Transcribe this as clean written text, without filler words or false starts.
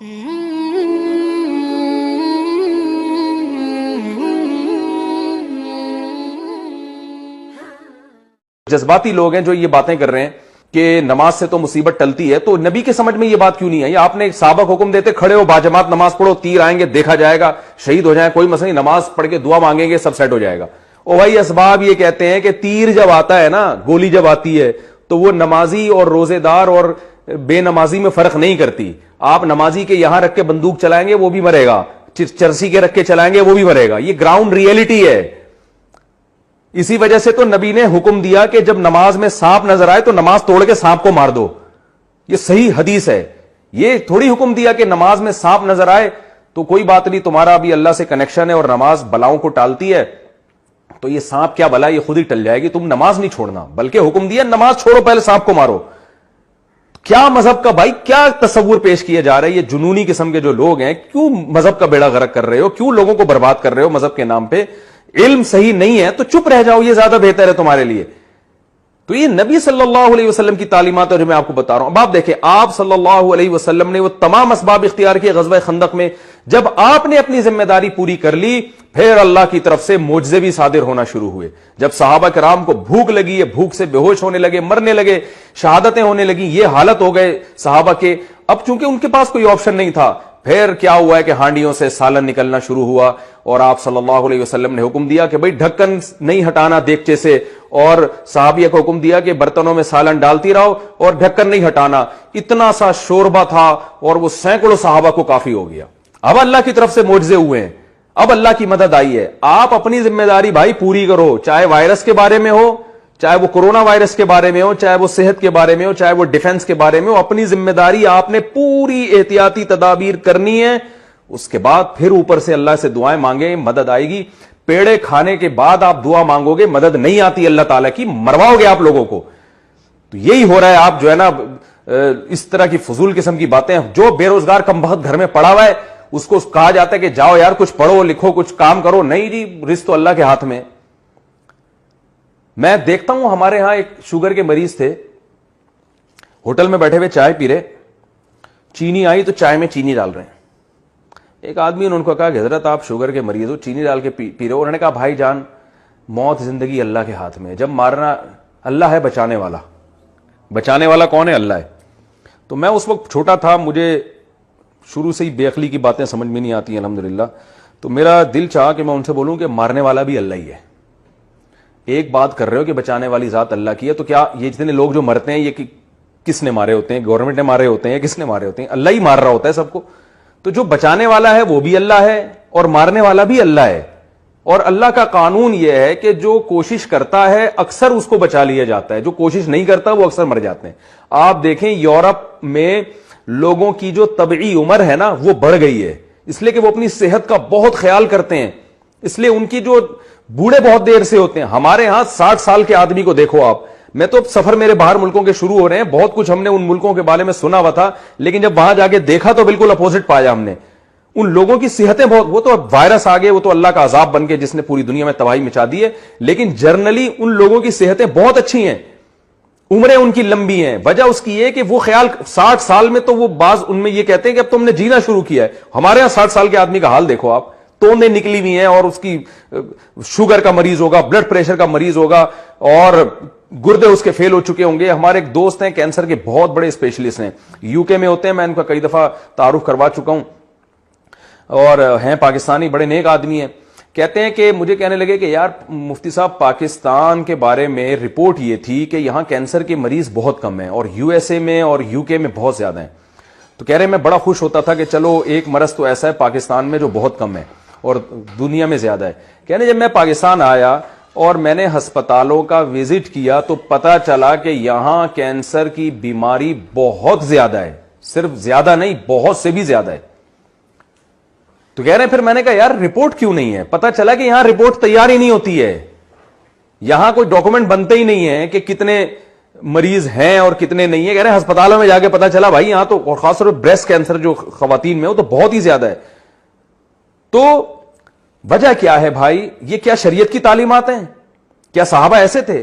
جذباتی لوگ ہیں جو یہ باتیں کر رہے ہیں کہ نماز سے تو مصیبت ٹلتی ہے، تو نبی کے سمجھ میں یہ بات کیوں نہیں ہے؟ آپ نے صحابہ کو حکم دیتے کھڑے ہو باجماعت نماز پڑھو، تیر آئیں گے دیکھا جائے گا، شہید ہو جائیں کوئی مسئلہ نہیں، نماز پڑھ کے دعا مانگیں گے سب سیٹ ہو جائے گا۔ او بھائی اسباب یہ کہتے ہیں کہ تیر جب آتا ہے نا، گولی جب آتی ہے تو وہ نمازی اور روزے دار اور بے نمازی میں فرق نہیں کرتی۔ آپ نمازی کے یہاں رکھ کے بندوق چلائیں گے وہ بھی مرے گا، چرسی کے رکھ کے چلائیں گے وہ بھی مرے گا، یہ گراؤنڈ ریئلٹی ہے۔ اسی وجہ سے تو نبی نے حکم دیا کہ جب نماز میں سانپ نظر آئے تو نماز توڑ کے سانپ کو مار دو، یہ صحیح حدیث ہے۔ یہ تھوڑی حکم دیا کہ نماز میں سانپ نظر آئے تو کوئی بات نہیں، تمہارا بھی اللہ سے کنیکشن ہے اور نماز بلاؤں کو ٹالتی ہے تو یہ سانپ کیا بلا، یہ خود ہی ٹل جائے گی، تم نماز نہیں چھوڑنا، بلکہ حکم دیا نماز چھوڑو پہلے سانپ کو مارو۔ کیا مذہب کا بھائی کیا تصور پیش کیا جا رہا ہے؟ یہ جنونی قسم کے جو لوگ ہیں، کیوں مذہب کا بیڑا غرق کر رہے ہو، کیوں لوگوں کو برباد کر رہے ہو مذہب کے نام پہ؟ علم صحیح نہیں ہے تو چپ رہ جاؤ، یہ زیادہ بہتر ہے تمہارے لیے۔ تو یہ نبی صلی اللہ علیہ وسلم کی تعلیمات اور میں آپ کو بتا رہا ہوں۔ اب آپ دیکھیں، آپ صلی اللہ علیہ وسلم نے وہ تمام اسباب اختیار کیے غزوہ خندق میں، جب آپ نے اپنی ذمہ داری پوری کر لی پھر اللہ کی طرف سے معجزے بھی صادر ہونا شروع ہوئے۔ جب صحابہ کرام کو بھوک لگی ہے، بھوک سے بے ہوش ہونے لگے، مرنے لگے، شہادتیں ہونے لگی، یہ حالت ہو گئے صحابہ کے، اب چونکہ ان کے پاس کوئی آپشن نہیں تھا، پھر کیا ہوا ہے کہ ہانڈیوں سے سالن نکلنا شروع ہوا، اور آپ صلی اللہ علیہ وسلم نے حکم دیا کہ بھئی ڈھکن نہیں ہٹانا دیگچے سے، اور صحابیہ کو حکم دیا کہ برتنوں میں سالن ڈالتی رہو اور ڈھکن نہیں ہٹانا۔ اتنا سا شوربہ تھا اور وہ سینکڑوں صحابہ کو کافی ہو گیا۔ اب اللہ کی طرف سے معجزے ہوئے ہیں، اب اللہ کی مدد آئی ہے۔ آپ اپنی ذمہ داری بھائی پوری کرو، چاہے وائرس کے بارے میں ہو، چاہے وہ کورونا وائرس کے بارے میں ہو، چاہے وہ صحت کے بارے میں ہو، چاہے وہ ڈیفنس کے بارے میں ہو، اپنی ذمہ داری آپ نے پوری احتیاطی تدابیر کرنی ہے۔ اس کے بعد پھر اوپر سے اللہ سے دعائیں مانگیں، مدد آئے گی۔ پیڑے کھانے کے بعد آپ دعا مانگو گے، مدد نہیں آتی اللہ تعالیٰ کی، مرواؤ گے آپ لوگوں کو۔ تو یہی ہو رہا ہے، آپ جو ہے نا اس طرح کی فضول قسم کی باتیں، جو بے روزگار کم بخت گھر میں پڑا ہوا ہے اس کو کہا جاتا ہے کہ جاؤ یار کچھ پڑھو لکھو کچھ کام کرو، نہیں جی، رزق تو اللہ کے ہاتھ میں۔ میں دیکھتا ہوں ہمارے ہاں ایک شوگر کے مریض تھے، ہوٹل میں بیٹھے ہوئے چائے پی رہے، چینی آئی تو چائے میں چینی ڈال رہے ہیں۔ ایک آدمی نے ان کو کہا کہ حضرت آپ شوگر کے مریض ہو، چینی ڈال کے پی رہے ہو۔ انہوں نے کہا بھائی جان موت زندگی اللہ کے ہاتھ میں ہے، جب مارنا اللہ ہے، بچانے والا، بچانے والا کون ہے؟ اللہ ہے۔ تو میں اس وقت چھوٹا تھا، مجھے شروع سے ہی بے عقلی کی باتیں سمجھ میں نہیں آتی الحمدللہ، تو میرا دل چاہا کہ میں ان سے بولوں کہ مارنے والا بھی اللہ ہی ہے۔ ایک بات کر رہے ہو کہ بچانے والی ذات اللہ کی ہے، تو کیا یہ جتنے لوگ جو مرتے ہیں یہ کس نے مارے ہوتے ہیں؟ گورنمنٹ نے مارے ہوتے ہیں؟ کس نے مارے ہوتے ہیں؟ اللہ ہی مار رہا ہوتا ہے سب کو۔ تو جو بچانے والا ہے وہ بھی اللہ ہے اور مارنے والا بھی اللہ ہے، اور اللہ کا قانون یہ ہے کہ جو کوشش کرتا ہے اکثر اس کو بچا لیا جاتا ہے، جو کوشش نہیں کرتا وہ اکثر مر جاتے ہیں۔ آپ دیکھیں یورپ میں لوگوں کی جو طبعی عمر ہے نا وہ بڑھ گئی ہے، اس لیے کہ وہ اپنی صحت کا بہت خیال کرتے ہیں، اس لیے ان کی جو بوڑھے بہت دیر سے ہوتے ہیں۔ ہمارے ہاں 60 سال کے آدمی کو دیکھو آپ، میں تو سفر میرے باہر ملکوں کے شروع ہو رہے ہیں، بہت کچھ ہم نے ان ملکوں کے بارے میں سنا ہوا تھا، لیکن جب وہاں جا کے دیکھا تو بالکل اپوزٹ پایا ہم نے۔ ان لوگوں کی صحتیں بہت، وہ تو وائرس آ گئے، وہ تو اللہ کا عذاب بن کے جس نے پوری دنیا میں تباہی مچا دی ہے، لیکن جرنلی ان لوگوں کی صحتیں بہت اچھی ہیں، عمریں ان کی لمبی ہیں۔ وجہ اس کی یہ کہ وہ خیال 60 سال میں تو وہ بعض ان میں یہ کہتے ہیں کہ اب تم نے جینا شروع کیا ہے۔ ہمارے ہاں 60 سال کے آدمی کا حال دیکھو آپ، توندیں نکلی ہوئی ہیں، اور اس کی شوگر کا مریض ہوگا، بلڈ پریشر کا مریض ہوگا، اور گردے اس کے فیل ہو چکے ہوں گے۔ ہمارے ایک دوست ہیں کینسر کے بہت بڑے اسپیشلسٹ ہیں، یو کے میں ہوتے ہیں، میں ان کا کئی دفعہ تعارف کروا چکا ہوں، اور ہیں پاکستانی، بڑے نیک آدمی ہیں۔ کہتے ہیں کہ مجھے کہنے لگے کہ یار مفتی صاحب پاکستان کے بارے میں رپورٹ یہ تھی کہ یہاں کینسر کے مریض بہت کم ہیں، اور یو ایس اے میں اور یو کے میں بہت زیادہ ہیں۔ تو کہہ رہے میں بڑا خوش ہوتا تھا کہ چلو ایک مرض تو ایسا ہے پاکستان میں جو بہت کم ہے اور دنیا میں زیادہ ہے۔ کہنے جب میں پاکستان آیا اور میں نے ہسپتالوں کا وزٹ کیا تو پتا چلا کہ یہاں کینسر کی بیماری بہت زیادہ ہے، صرف زیادہ نہیں بہت سے بھی زیادہ ہے۔ تو کہہ رہے ہیں پھر میں نے کہا یار رپورٹ کیوں نہیں ہے؟ پتا چلا کہ یہاں رپورٹ تیار ہی نہیں ہوتی ہے، یہاں کوئی ڈاکومنٹ بنتے ہی نہیں ہے کہ کتنے مریض ہیں اور کتنے نہیں ہیں۔ کہہ رہے ہیں ہسپتالوں میں جا کے پتا چلا بھائی یہاں تو، اور خاص طور پر بریسٹ کینسر جو خواتین میں ہو تو بہت ہی زیادہ ہے۔ تو وجہ کیا ہے بھائی؟ یہ کیا شریعت کی تعلیمات ہیں؟ کیا صحابہ ایسے تھے؟